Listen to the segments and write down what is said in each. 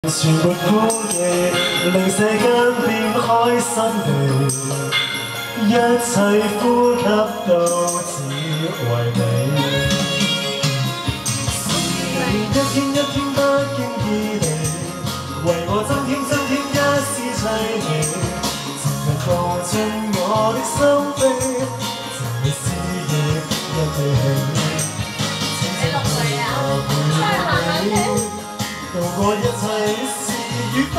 全沒孤寂，令世間變開心地，一切呼吸都只為你。一天一天不經意地，為我增添一絲凄美，情人步進我的心扉，情你思憶一地氣，請請陪我陪你。渡過一切是與非，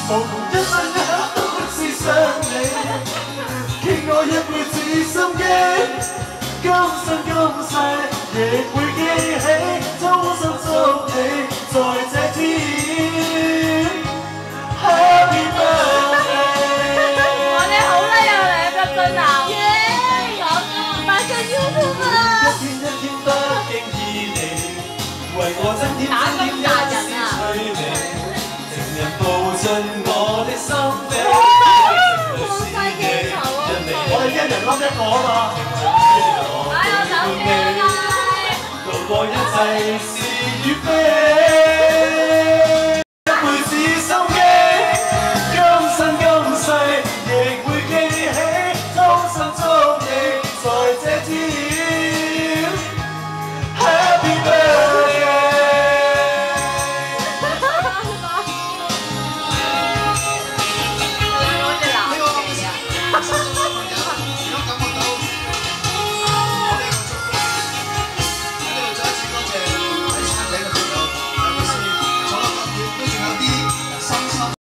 無窮一生一刻都是想你，傾我一輩子心機，今生今世亦會記起，衷心祝你在這天 Happy Birthday。我哋好叻啊，兩個俊男，發上 YouTube 啊！一天一天不經意地。為我增添一絲趣味，情人步進我的心扉，情侶思憶一離，我哋一人笠一個啊嘛，情人知我陪伴你，渡過一切是與非。